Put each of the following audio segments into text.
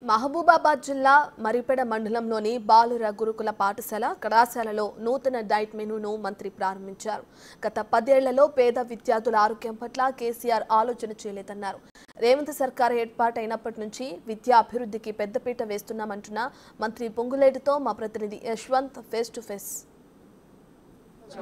మహబూబాబాద్ జిల్లా మరిపెడ మండలంలోని బాలుర గురుకుల పాఠశాల కళాశాలలో నూతన డైట్ మెనూను మంత్రి ప్రారంభించారు. గత 10 ఏళ్లలో పేద విద్యార్థుల ఆరోగ్యం పట్ల కేసీఆర్ ఆలోచన చేయలేదన్నారు. రేవంత్ సర్కార్ ఏర్పాటైనప్పటి నుంచి విద్యా అభివృద్ధికి పెద్దపీట వేస్తున్నామంటున్న మంత్రి పొంగులేటితో మా ప్రతినిధి యశ్వంత్ ఫేస్ టు ఫేస్.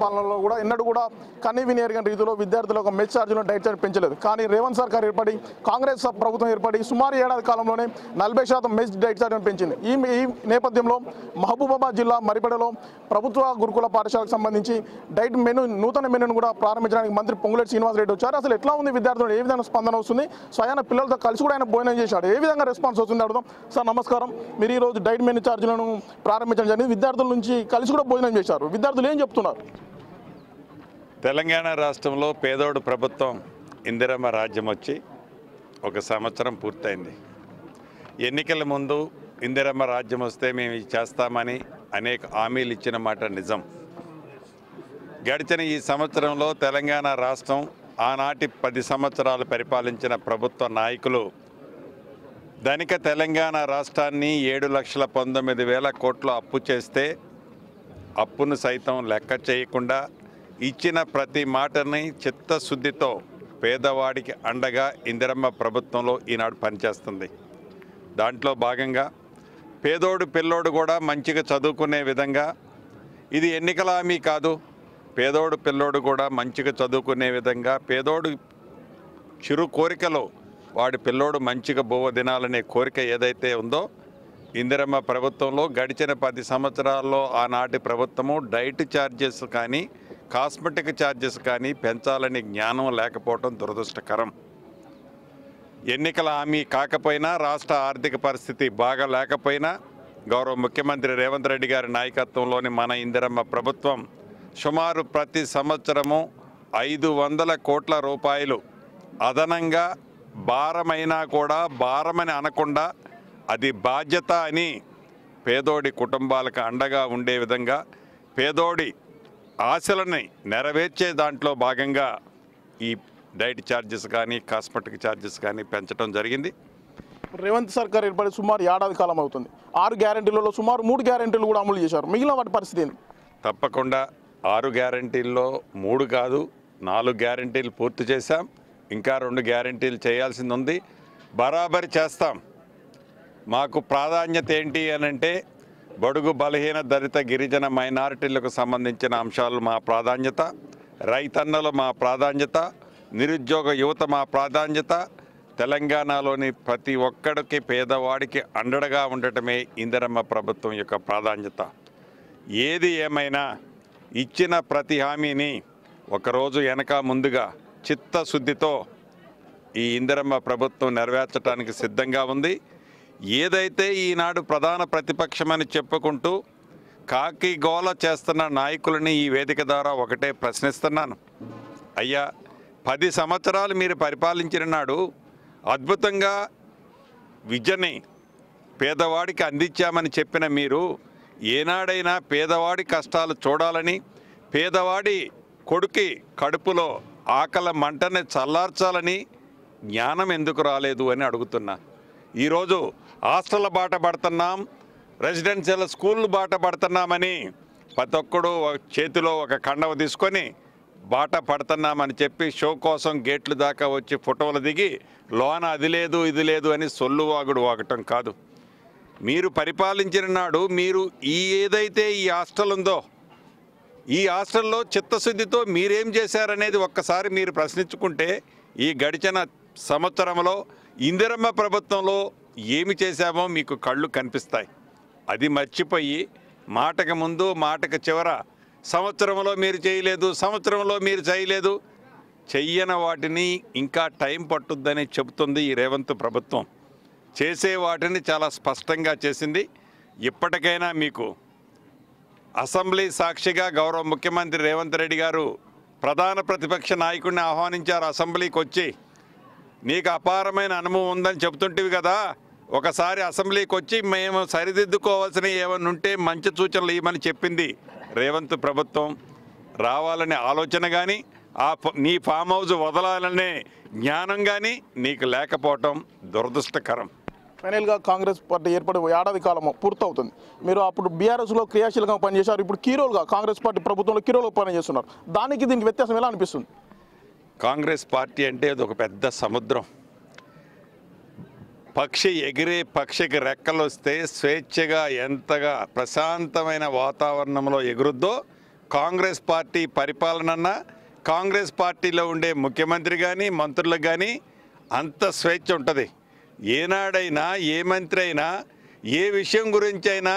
పాలనలో కూడా ఎన్నడూ కూడా కనీవిని ఎరగని రీతిలో విద్యార్థులకు మెస్ ఛార్జీలను డైట్ ఛార్జ్ పెంచలేదు. కానీ రేవంత్ సర్కార్ ఏర్పడి కాంగ్రెస్ ప్రభుత్వం ఏర్పడి సుమారు ఏడాది కాలంలోనే 40% మెస్ డైట్ ఛార్జీలను పెంచింది. ఈ నేపథ్యంలో మహబూబాబాద్ జిల్లా మరిపెడలో ప్రభుత్వ గురుకుల పాఠశాలకు సంబంధించి డైట్ మెనూ నూతన మెనూను కూడా ప్రారంభించడానికి మంత్రి పొంగులేటి శ్రీనివాసరెడ్డి వచ్చారు. అసలు ఎట్లా ఉంది, విద్యార్థులు ఏ విధంగా స్పందన వస్తుంది, స్వయాన పిల్లలతో కలిసి కూడా ఆయన భోజనం చేశాడు, ఏ విధంగా రెస్పాన్స్ వస్తుంది అడుగుదాం. సార్ నమస్కారం, మీరు ఈరోజు డైట్ మెనూ ఛార్జీలను ప్రారంభించడం జరిగింది. విద్యార్థుల నుంచి కలిసి కూడా భోజనం చేశారు. విద్యార్థులు ఏం చెప్తున్నారు? తెలంగాణ రాష్ట్రంలో పేదోడు ప్రభుత్వం ఇందిరమ్మ రాజ్యం వచ్చి 1 సంవత్సరం పూర్తయింది. ఎన్నికల ముందు ఇందిరమ్మ రాజ్యం వస్తే మేము ఇది చేస్తామని అనేక హామీలు ఇచ్చిన మాట నిజం. గడిచిన ఈ సంవత్సరంలో తెలంగాణ రాష్ట్రం ఆనాటి 10 సంవత్సరాలు పరిపాలించిన ప్రభుత్వ నాయకులు ధనిక తెలంగాణ రాష్ట్రాన్ని 7,19,000 కోట్లు అప్పు చేస్తే అప్పును సైతం లెక్క చేయకుండా ఇచ్చిన ప్రతి మాటని చిత్తశుద్ధితో పేదవాడికి అండగా ఇందిరమ్మ ప్రభుత్వంలో ఈనాడు పనిచేస్తుంది. దాంట్లో భాగంగా పేదోడు పిల్లోడు కూడా మంచిగా చదువుకునే విధంగా, ఇది ఎన్నికల హామీ కాదు, పేదోడు పిల్లోడు కూడా మంచిగా చదువుకునే విధంగా, పేదోడు చిరు కోరికలో వాడి పిల్లోడు మంచిగా తినాలనే కోరిక ఏదైతే ఉందో, ఇందిరమ్మ ప్రభుత్వంలో గడిచిన 10 సంవత్సరాల్లో ఆనాటి ప్రభుత్వము డైట్ ఛార్జెస్ కానీ కాస్మెటిక్ ఛార్జెస్ కానీ పెంచాలని జ్ఞానం లేకపోవడం దురదృష్టకరం. ఎన్నికల హామీ కాకపోయినా, రాష్ట్ర ఆర్థిక పరిస్థితి బాగా లేకపోయినా, గౌరవ ముఖ్యమంత్రి రేవంత్ రెడ్డి గారి నాయకత్వంలోని మన ఇందిరమ్మ ప్రభుత్వం సుమారు ప్రతి సంవత్సరము 500 కోట్ల రూపాయలు అదనంగా భారమైనా కూడా భారమని అనకుండా అది బాధ్యత అని పేదోడి కుటుంబాలకు అండగా ఉండే విధంగా పేదోడి ఆశలని నెరవేర్చే దాంట్లో భాగంగా ఈ డైట్ ఛార్జెస్ కానీ కాస్మెటిక్ ఛార్జెస్ కానీ పెంచడం జరిగింది. రేవంత్ సర్కార్ ఏర్పడి సుమారు ఏడాది కాలం అవుతుంది. 6 గ్యారెంటీలలో సుమారు 3 గ్యారెంటీలు కూడా అమలు చేశారు. మిగిలిన వాటి పరిస్థితి ఏంటి? తప్పకుండా 6 గ్యారెంటీల్లో 3 కాదు 4 గ్యారెంటీలు పూర్తి చేశాం. ఇంకా 2 గ్యారెంటీలు చేయాల్సింది ఉంది. బరాబరి చేస్తాం. మాకు ప్రాధాన్యత ఏంటి అనంటే బడుగు బలహీన దళిత గిరిజన మైనారిటీలకు సంబంధించిన అంశాలు మా ప్రాధాన్యత, రైతన్నలు మా ప్రాధాన్యత, నిరుద్యోగ యువత మా ప్రాధాన్యత, తెలంగాణలోని ప్రతి ఒక్కడికి పేదవాడికి అండగా ఉండటమే ఇందిరమ్మ ప్రభుత్వం యొక్క ప్రాధాన్యత. ఏది ఏమైనా ఇచ్చిన ప్రతి హామీని ఒకరోజు వెనక ముందుగా చిత్తశుద్ధితో ఈ ఇందిరమ్మ ప్రభుత్వం నెరవేర్చడానికి సిద్ధంగా ఉంది. ఏదైతే ఈనాడు ప్రధాన ప్రతిపక్షమని చెప్పుకుంటూ కాకి గోల చేస్తున్న నాయకులని ఈ వేదిక ద్వారా ఒకటే ప్రశ్నిస్తున్నాను. అయ్యా, 10 సంవత్సరాలు మీరు పరిపాలించిన నాడు అద్భుతంగా విద్యని పేదవాడికి అందించామని చెప్పిన మీరు ఏనాడైనా పేదవాడి కష్టాలు చూడాలని, పేదవాడి కొడుకి కడుపులో ఆకలి మంటని చల్లార్చాలని జ్ఞానం ఎందుకు రాలేదు అని అడుగుతున్నా. ఈరోజు హాస్టల్ బాట పడుతున్నాం, రెసిడెన్షియల్ స్కూళ్ళు బాట పడుతున్నామని ప్రతి ఒక్కడు చేతిలో ఒక కండవ తీసుకొని బాట పడుతున్నామని చెప్పి షో కోసం గేట్లు దాకా వచ్చి ఫోటోలు దిగి లోన అది లేదు ఇది లేదు అని సొల్లు వాగుడు వాగటం కాదు. మీరు పరిపాలించిన నాడు మీరు ఏదైతే ఈ హాస్టల్ ఉందో ఈ హాస్టల్లో చిత్తశుద్ధితో మీరేం చేశారనేది ఒక్కసారి మీరు ప్రశ్నించుకుంటే ఈ గడిచిన సంవత్సరంలో ఇందిరమ్మ ప్రభుత్వంలో ఏమి చేశామో మీకు కళ్ళు కనిపిస్తాయి. అది మర్చిపోయి మాటకు ముందు మాటకు చివర సంవత్సరంలో మీరు చేయలేదు, సంవత్సరంలో మీరు చేయలేదు, చెయ్యని వాటిని ఇంకా టైం పట్టుద్దని చెబుతుంది ఈ రేవంత్ ప్రభుత్వం. చేసే వాటిని చాలా స్పష్టంగా చేసింది. ఇప్పటికైనా మీకు అసెంబ్లీ సాక్షిగా గౌరవ ముఖ్యమంత్రి రేవంత్ రెడ్డి గారు ప్రధాన ప్రతిపక్ష నాయకుడిని ఆహ్వానించారు. అసెంబ్లీకి వచ్చి నీకు అపారమైన అనుభవం ఉందని చెబుతుంటివి కదా, ఒకసారి అసెంబ్లీకి వచ్చి మేము సరిదిద్దుకోవాల్సిన ఏమన్నా ఉంటే మంచి సూచనలు ఇవ్వమని చెప్పింది రేవంత్ ప్రభుత్వం. రావాలనే ఆలోచన కానీ నీ ఫామ్ హౌస్ వదలాలనే జ్ఞానం కానీ నీకు లేకపోవటం దురదృష్టకరం. ఫైనల్గా కాంగ్రెస్ పార్టీ ఏర్పడి ఏడాది కాలం పూర్తవుతుంది. మీరు అప్పుడు బీఆర్ఎస్లో క్రియాశీలంగా పనిచేశారు, ఇప్పుడు కీరోలుగా కాంగ్రెస్ పార్టీ ప్రభుత్వంలో కీరోలుగా పనిచేస్తున్నారు. దీనికి వ్యత్యాసం ఎలా అనిపిస్తుంది? కాంగ్రెస్ పార్టీ అంటే అది ఒక పెద్ద సముద్రం. పక్షి ఎగిరే పక్షికి రెక్కలు వస్తే స్వేచ్ఛగా ఎంతగా ప్రశాంతమైన వాతావరణంలో ఎగురుద్దో కాంగ్రెస్ పార్టీ పరిపాలన, కాంగ్రెస్ పార్టీలో ఉండే ముఖ్యమంత్రి కానీ మంత్రులకు కానీ అంత స్వేచ్ఛ ఉంటుంది. ఏనాడైనా ఏ మంత్రి అయినా ఏ విషయం గురించి అయినా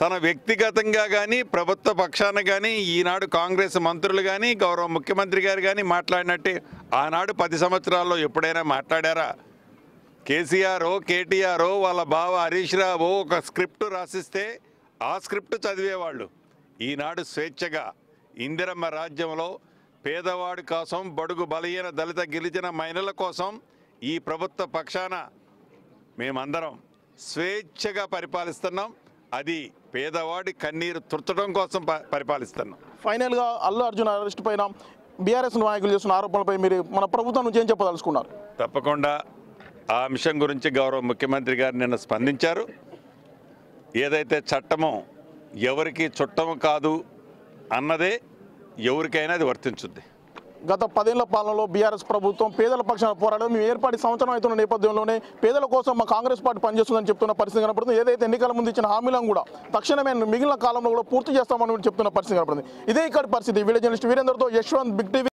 తన వ్యక్తిగతంగా కానీ ప్రభుత్వ పక్షాన కానీ ఈనాడు కాంగ్రెస్ మంత్రులు కానీ గౌరవ ముఖ్యమంత్రి గారు కానీ మాట్లాడినట్టే ఆనాడు 10 సంవత్సరాల్లో ఎప్పుడైనా మాట్లాడారా? కేసీఆర్ కేటీఆర్ వాళ్ళ బావ హరీష్ రావు ఒక స్క్రిప్ట్ రాసిస్తే ఆ స్క్రిప్ట్ చదివేవాళ్ళు. ఈనాడు స్వేచ్ఛగా ఇందిరమ్మ రాజ్యంలో పేదవాడి కోసం, బడుగు బలహీన దళిత గిరిజన మహిళల కోసం ఈ ప్రభుత్వ పక్షాన మేమందరం స్వేచ్ఛగా పరిపాలిస్తున్నాం. అది పేదవాడి కన్నీరు తుర్చడం కోసం పరిపాలిస్తున్నాం. ఫైనల్గా అల్లు అర్జున్ అరెస్ట్ పైన బీఆర్ఎస్ నాయకులు చేస్తున్న ఆరోపణలపై మీరు మన ప్రభుత్వం నుంచి ఏం చెప్పదలుచుకున్నారు? తప్పకుండా ఆ అంశం గురించి గౌరవ ముఖ్యమంత్రి గారు నిన్న స్పందించారు. ఏదైతే చట్టమో ఎవరికి చుట్టము కాదు అన్నదే ఎవరికైనా అది వర్తించుద్ది. గత 10 ఏళ్ల పాలనలో బీఆర్ఎస్ ప్రభుత్వం పేదల పక్షాన పోరాడడం, మేము ఏర్పాటు సంవత్సరం అవుతున్న నేపథ్యంలోనే పేదల కోసం మా కాంగ్రెస్ పార్టీ పనిచేస్తుందని చెప్తున్న పరిస్థితి కనపడుతుంది. ఏదైతే ఎన్నికల ముందు ఇచ్చిన హామీలను కూడా తక్షణమే మిగిలిన కాలంలో కూడా పూర్తి చేస్తామని చెప్తున్న పరిస్థితి కనపడుతుంది. ఇదే ఇక్కడ పరిస్థితి. వీడియో జర్నలిస్ట్ వీరేందర్తో యశ్వంత్, బిగ్ టీవీ.